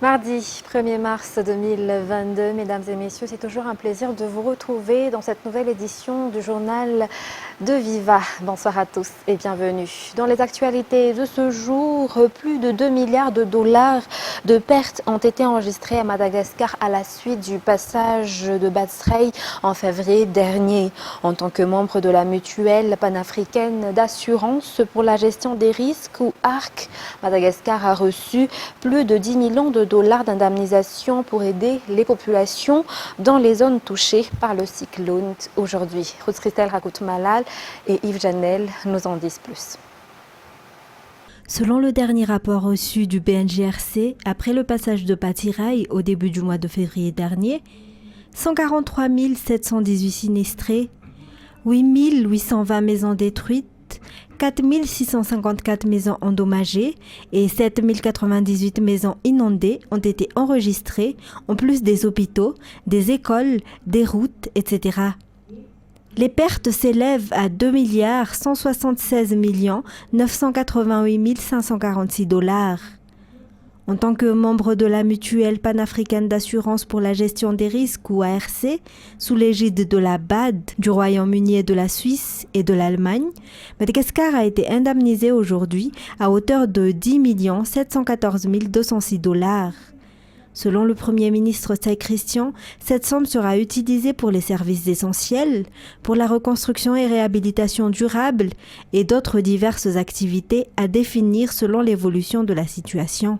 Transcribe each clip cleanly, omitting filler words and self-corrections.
Mardi 1er mars 2022, mesdames et messieurs, c'est toujours un plaisir de vous retrouver dans cette nouvelle édition du journal de Viva. Bonsoir à tous et bienvenue. Dans les actualités de ce jour, plus de 2 milliards de dollars de pertes ont été enregistrées à Madagascar à la suite du passage de Batsray en février dernier. En tant que membre de la mutuelle panafricaine d'assurance pour la gestion des risques ou ARC, Madagascar a reçu plus de 10 millions de dollars d'indemnisation pour aider les populations dans les zones touchées par le cyclone aujourd'hui. Ruth Christelle Rakout-Malal et Yves Janel nous en disent plus. Selon le dernier rapport reçu du BNGRC, après le passage de Batsiray au début du mois de février dernier, 143 718 sinistrés, 8 820 maisons détruites, 4 654 maisons endommagées et 7 098 maisons inondées ont été enregistrées, en plus des hôpitaux, des écoles, des routes, etc. Les pertes s'élèvent à 2 176 988 546 dollars. En tant que membre de la mutuelle panafricaine d'assurance pour la gestion des risques ou ARC, sous l'égide de la BAD, du Royaume-Uni, de la Suisse et de l'Allemagne, Madagascar a été indemnisé aujourd'hui à hauteur de 10 714 206 dollars. Selon le Premier ministre Tsai Christian, cette somme sera utilisée pour les services essentiels, pour la reconstruction et réhabilitation durable et d'autres diverses activités à définir selon l'évolution de la situation.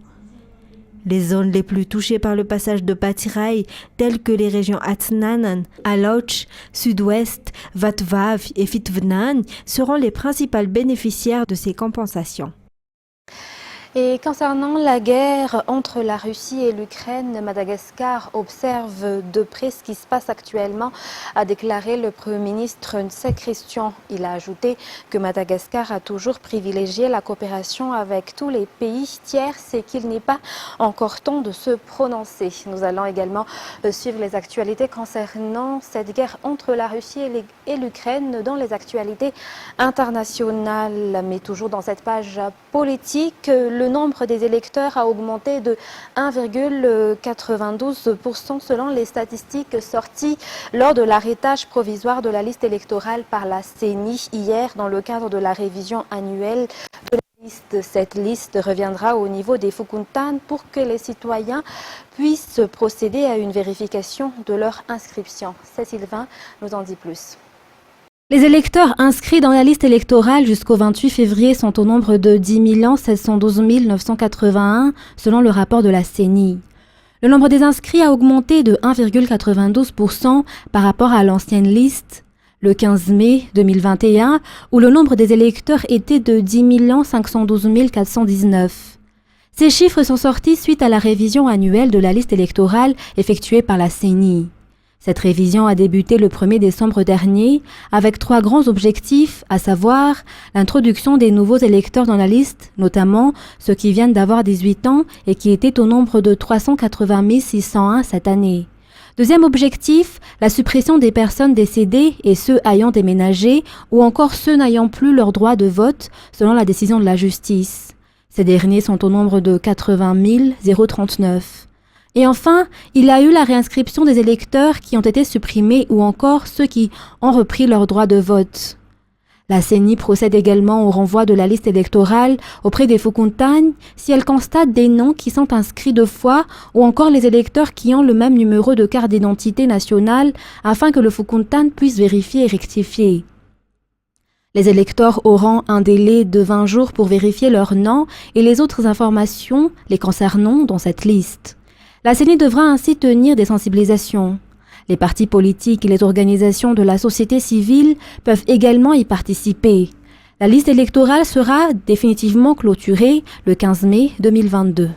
Les zones les plus touchées par le passage de Batsiray, telles que les régions Atsnanan, Aloch, Sud-Ouest, Vatvav et Fitvnan, seront les principales bénéficiaires de ces compensations. Et concernant la guerre entre la Russie et l'Ukraine, Madagascar observe de près ce qui se passe actuellement, a déclaré le Premier ministre Tsai Christian. Il a ajouté que Madagascar a toujours privilégié la coopération avec tous les pays tiers et qu'il n'est pas encore temps de se prononcer. Nous allons également suivre les actualités concernant cette guerre entre la Russie et l'Ukraine dans les actualités internationales. Mais toujours dans cette page politique, le nombre des électeurs a augmenté de 1,92% selon les statistiques sorties lors de l'arrêtage provisoire de la liste électorale par la CENI hier dans le cadre de la révision annuelle de la liste. Cette liste reviendra au niveau des Fokontane pour que les citoyens puissent procéder à une vérification de leur inscription. Cécile Vin nous en dit plus. Les électeurs inscrits dans la liste électorale jusqu'au 28 février sont au nombre de 10 712 981 selon le rapport de la CENI. Le nombre des inscrits a augmenté de 1,92% par rapport à l'ancienne liste, le 15 mai 2021, où le nombre des électeurs était de 10 512 419. Ces chiffres sont sortis suite à la révision annuelle de la liste électorale effectuée par la CENI. Cette révision a débuté le 1er décembre dernier avec 3 grands objectifs, à savoir l'introduction des nouveaux électeurs dans la liste, notamment ceux qui viennent d'avoir 18 ans et qui étaient au nombre de 380 601 cette année. Deuxième objectif, la suppression des personnes décédées et ceux ayant déménagé ou encore ceux n'ayant plus leur droit de vote selon la décision de la justice. Ces derniers sont au nombre de 80 039. Et enfin, il y a eu la réinscription des électeurs qui ont été supprimés ou encore ceux qui ont repris leur droit de vote. La CENI procède également au renvoi de la liste électorale auprès des Fokontane si elle constate des noms qui sont inscrits 2 fois ou encore les électeurs qui ont le même numéro de carte d'identité nationale afin que le Fokontane puisse vérifier et rectifier. Les électeurs auront un délai de 20 jours pour vérifier leur nom et les autres informations les concernant dans cette liste. La CENI devra ainsi tenir des sensibilisations. Les partis politiques et les organisations de la société civile peuvent également y participer. La liste électorale sera définitivement clôturée le 15 mai 2022.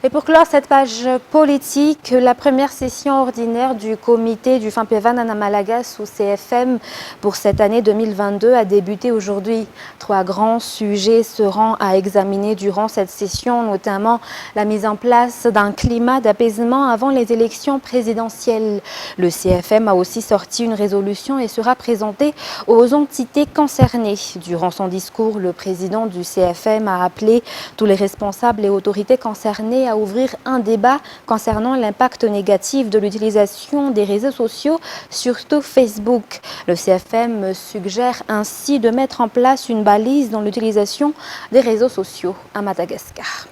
Et pour clore cette page politique, la première session ordinaire du comité du Fampevan Anamalagas ou CFM pour cette année 2022 a débuté aujourd'hui. 3 grands sujets seront à examiner durant cette session, notamment la mise en place d'un climat d'apaisement avant les élections présidentielles. Le CFM a aussi sorti une résolution et sera présenté aux entités concernées. Durant son discours, le président du CFM a appelé tous les responsables et autorités concernées à ouvrir un débat concernant l'impact négatif de l'utilisation des réseaux sociaux, surtout Facebook. Le CFM suggère ainsi de mettre en place une balise dans l'utilisation des réseaux sociaux à Madagascar.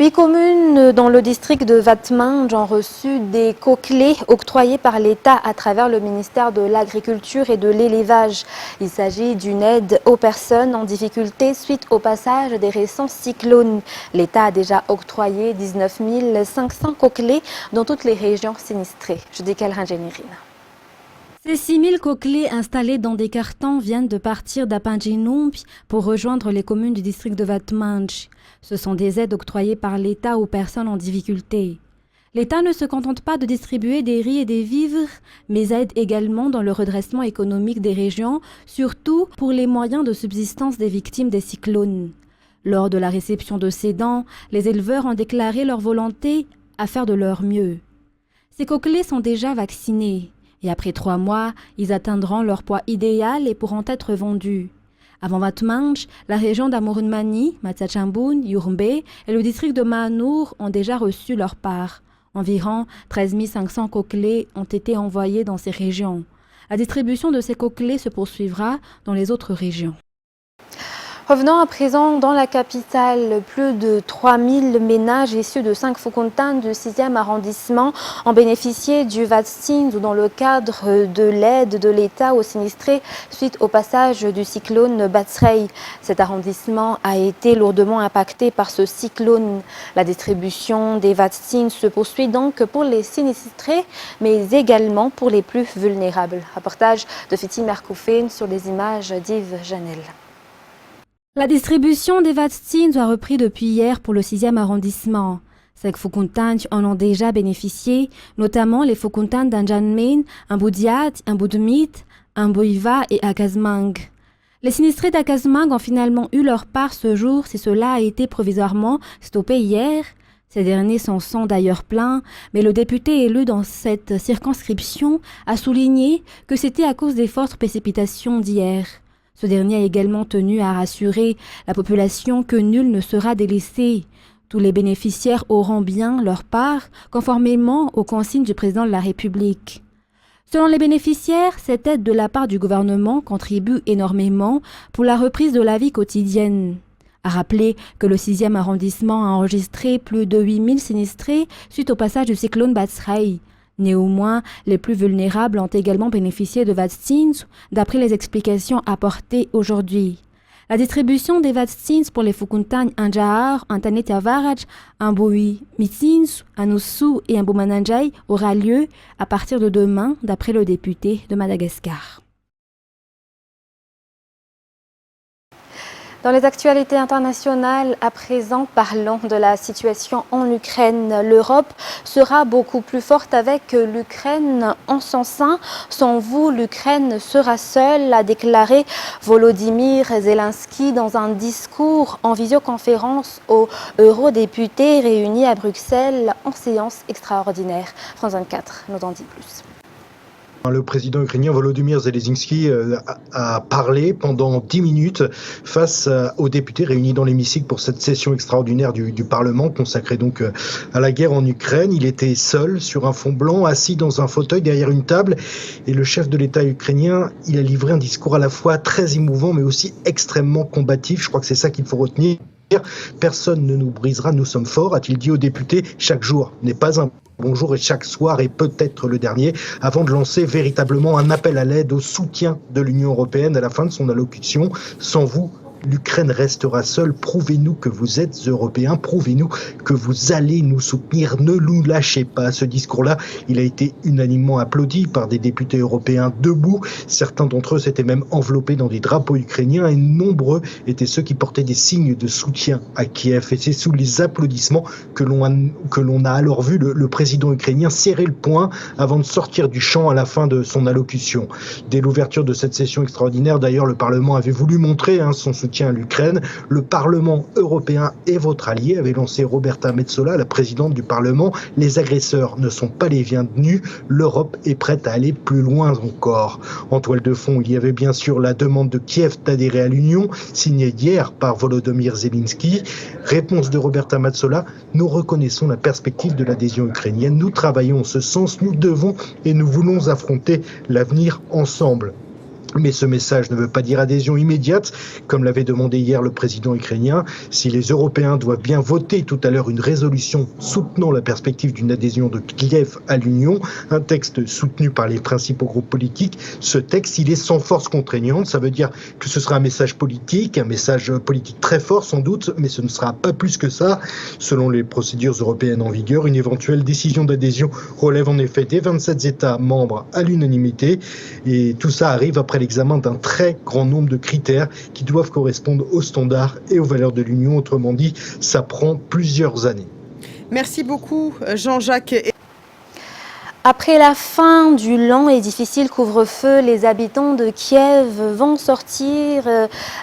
8 communes dans le district de Vatmanj ont reçu des coquelets octroyés par l'État à travers le ministère de l'Agriculture et de l'Élevage. Il s'agit d'une aide aux personnes en difficulté suite au passage des récents cyclones. L'État a déjà octroyé 19 500 coquelets dans toutes les régions sinistrées. Je dis qu'elle Ces 6 000 coquelets installés dans des cartons viennent de partir d'Apandjinumpi pour rejoindre les communes du district de Vatmanj. Ce sont des aides octroyées par l'État aux personnes en difficulté. L'État ne se contente pas de distribuer des riz et des vivres, mais aide également dans le redressement économique des régions, surtout pour les moyens de subsistance des victimes des cyclones. Lors de la réception de ces dons, les éleveurs ont déclaré leur volonté à faire de leur mieux. Ces coquelets sont déjà vaccinés. Et après 3 mois, ils atteindront leur poids idéal et pourront être vendus. Avant Vatmanj, la région d'Amurunmani, Matsachambun, Yurumbe et le district de Mahanour ont déjà reçu leur part. Environ 13 500 coquelets ont été envoyés dans ces régions. La distribution de ces coquelets se poursuivra dans les autres régions. Revenons à présent dans la capitale. Plus de 3000 ménages issus de 5 Fukuntan du 6e arrondissement ont bénéficié du vaccin dans le cadre de l'aide de l'État aux sinistrés suite au passage du cyclone Batsrei. Cet arrondissement a été lourdement impacté par ce cyclone. La distribution des vaccins se poursuit donc pour les sinistrés, mais également pour les plus vulnérables. Reportage de Fiti Merkoufine sur les images d'Yves Janel. La distribution des vaccins a repris depuis hier pour le 6e arrondissement. 5 Fukuntan en ont déjà bénéficié, notamment les Fukuntan d'Anjanmen, Amboudiat, Amboudmit, Ambouiva et Akazmang. Les sinistrés d'Akazmang ont finalement eu leur part ce jour si cela a été provisoirement stoppé hier. Ces derniers s'en sont d'ailleurs plaints, mais le député élu dans cette circonscription a souligné que c'était à cause des fortes précipitations d'hier. Ce dernier a également tenu à rassurer la population que nul ne sera délaissé. Tous les bénéficiaires auront bien leur part, conformément aux consignes du président de la République. Selon les bénéficiaires, cette aide de la part du gouvernement contribue énormément pour la reprise de la vie quotidienne. À rappeler que le 6e arrondissement a enregistré plus de 8000 sinistrés suite au passage du cyclone Batsrei. Néanmoins, les plus vulnérables ont également bénéficié de vaccins, d'après les explications apportées aujourd'hui. La distribution des vaccins pour les Fukuntan Anjahar, Antanetiavaraj, Amboui, Mitsins, Anoussou et Amboumananjai aura lieu à partir de demain, d'après le député de Madagascar. Dans les actualités internationales, à présent, parlons de la situation en Ukraine. L'Europe sera beaucoup plus forte avec l'Ukraine en son sein. Sans vous, l'Ukraine sera seule, a déclaré Volodymyr Zelensky dans un discours en visioconférence aux eurodéputés réunis à Bruxelles en séance extraordinaire. France 24 nous en dit plus. Le président ukrainien Volodymyr Zelensky a parlé pendant 10 minutes face aux députés réunis dans l'hémicycle pour cette session extraordinaire du Parlement consacrée donc à la guerre en Ukraine. Il était seul sur un fond blanc, assis dans un fauteuil derrière une table. Et le chef de l'État ukrainien, il a livré un discours à la fois très émouvant mais aussi extrêmement combatif. Je crois que c'est ça qu'il faut retenir. Personne ne nous brisera, nous sommes forts, a-t-il dit aux députés. Chaque jour n'est pas un bonjour et chaque soir est peut-être le dernier, avant de lancer véritablement un appel à l'aide, au soutien de l'Union européenne à la fin de son allocution. Sans vous, l'Ukraine restera seule. Prouvez-nous que vous êtes Européens, prouvez-nous que vous allez nous soutenir, ne nous lâchez pas. Ce discours-là, il a été unanimement applaudi par des députés européens debout. Certains d'entre eux s'étaient même enveloppés dans des drapeaux ukrainiens et nombreux étaient ceux qui portaient des signes de soutien à Kiev. Et c'est sous les applaudissements que l'on a alors vu le président ukrainien serrer le poing avant de sortir du champ à la fin de son allocution. Dès l'ouverture de cette session extraordinaire, d'ailleurs, le Parlement avait voulu montrer son soutien à l'Ukraine. Le Parlement européen est votre allié, avait lancé Roberta Metsola, la présidente du Parlement. Les agresseurs ne sont pas les bienvenus. L'Europe est prête à aller plus loin encore. En toile de fond, il y avait bien sûr la demande de Kiev d'adhérer à l'Union, signée hier par Volodymyr Zelensky. Réponse de Roberta Metsola: nous reconnaissons la perspective de l'adhésion ukrainienne. Nous travaillons en ce sens. Nous devons et nous voulons affronter l'avenir ensemble. Mais ce message ne veut pas dire adhésion immédiate, comme l'avait demandé hier le président ukrainien. Si les Européens doivent bien voter tout à l'heure une résolution soutenant la perspective d'une adhésion de Kiev à l'Union, un texte soutenu par les principaux groupes politiques, ce texte, il est sans force contraignante. Ça veut dire que ce sera un message politique très fort sans doute, mais ce ne sera pas plus que ça. Selon les procédures européennes en vigueur, une éventuelle décision d'adhésion relève en effet des 27 États membres à l'unanimité, et tout ça arrive après l'examen d'un très grand nombre de critères qui doivent correspondre aux standards et aux valeurs de l'Union. Autrement dit, ça prend plusieurs années. Merci beaucoup Jean-Jacques. Après la fin du lent et difficile couvre-feu, les habitants de Kiev vont sortir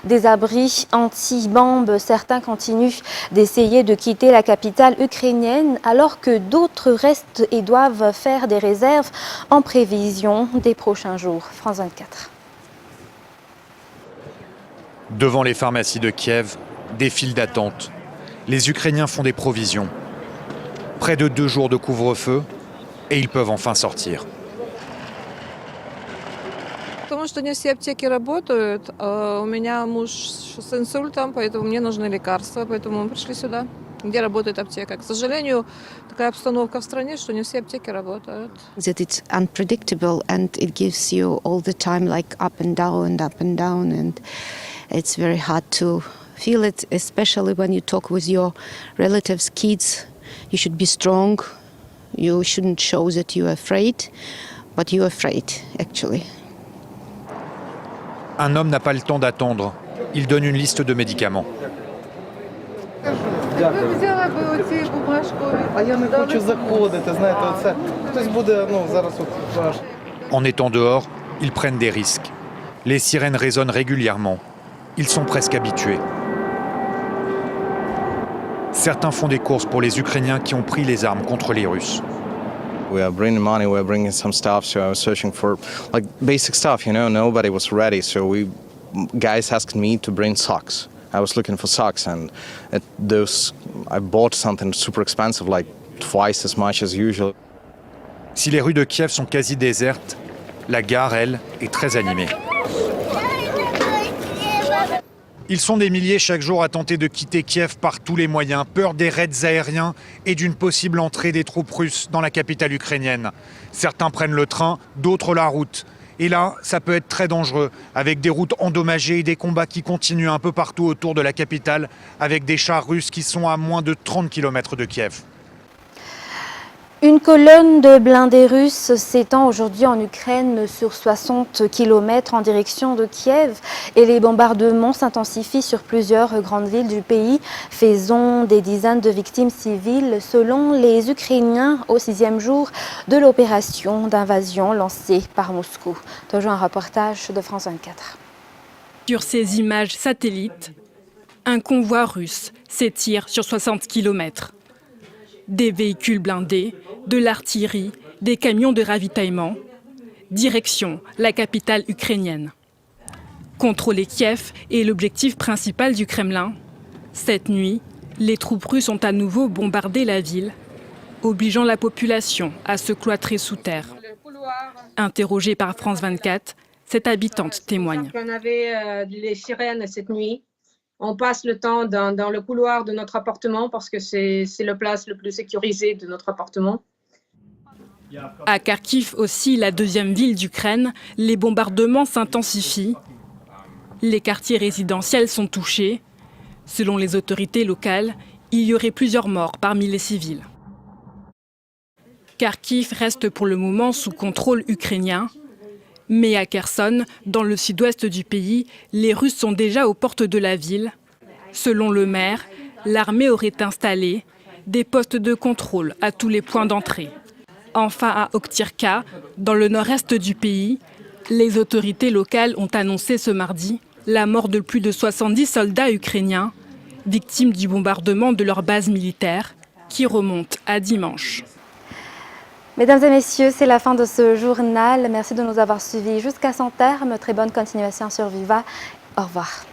des abris anti-bombes. Certains continuent d'essayer de quitter la capitale ukrainienne alors que d'autres restent et doivent faire des réserves en prévision des prochains jours. France 24. Devant les pharmacies de Kiev, des files d'attente. Les Ukrainiens font des provisions. Près de 2 jours de couvre-feu et ils peuvent enfin sortir. Потому что не все аптеки работают. У меня муж с инсультом, поэтому мне нужны лекарства, поэтому мы пришли сюда, где работает аптека. К сожалению, такая обстановка в стране, что не все аптеки работают. That it's unpredictable and it gives you all the time like up and down, and it's very hard to feel it, especially when you talk with your relatives, kids. You should be strong. You shouldn't show that you're afraid, but you're afraid, actually. Un homme n'a pas le temps d'attendre. Il donne une liste de médicaments. En étant dehors, ils prennent des risques. Les sirènes résonnent régulièrement. Ils sont presque habitués. Certains font des courses pour les Ukrainiens qui ont pris les armes contre les Russes. We are bringing money, we are bringing some stuff, so I was searching for like basic stuff, nobody was ready, so guys asked me to bring socks. I was looking for socks and I bought something super expensive, like twice as much as usual. Si les rues de Kiev sont quasi désertes, la gare, elle, est très animée. Ils sont des milliers chaque jour à tenter de quitter Kiev par tous les moyens, peur des raids aériens et d'une possible entrée des troupes russes dans la capitale ukrainienne. Certains prennent le train, d'autres la route. Et là, ça peut être très dangereux, avec des routes endommagées et des combats qui continuent un peu partout autour de la capitale, avec des chars russes qui sont à moins de 30 km de Kiev. Une colonne de blindés russes s'étend aujourd'hui en Ukraine sur 60 km en direction de Kiev et les bombardements s'intensifient sur plusieurs grandes villes du pays, faisant des dizaines de victimes civiles selon les Ukrainiens au 6e jour de l'opération d'invasion lancée par Moscou. Toujours un reportage de France 24. Sur ces images satellites, un convoi russe s'étire sur 60 km. Des véhicules blindés, de l'artillerie, des camions de ravitaillement. Direction la capitale ukrainienne. Contrôler Kiev est l'objectif principal du Kremlin. Cette nuit, les troupes russes ont à nouveau bombardé la ville, obligeant la population à se cloîtrer sous terre. Interrogée par France 24, cette habitante témoigne. On avait les sirènes cette nuit. On passe le temps dans le couloir de notre appartement parce que c'est la place la plus sécurisée de notre appartement. À Kharkiv aussi, la deuxième ville d'Ukraine, les bombardements s'intensifient. Les quartiers résidentiels sont touchés. Selon les autorités locales, il y aurait plusieurs morts parmi les civils. Kharkiv reste pour le moment sous contrôle ukrainien. Mais à Kherson, dans le sud-ouest du pays, les Russes sont déjà aux portes de la ville. Selon le maire, l'armée aurait installé des postes de contrôle à tous les points d'entrée. Enfin, à Okhtyrka, dans le nord-est du pays, les autorités locales ont annoncé ce mardi la mort de plus de 70 soldats ukrainiens, victimes du bombardement de leur base militaire, qui remonte à dimanche. Mesdames et messieurs, c'est la fin de ce journal. Merci de nous avoir suivis jusqu'à son terme. Très bonne continuation sur Viva. Au revoir.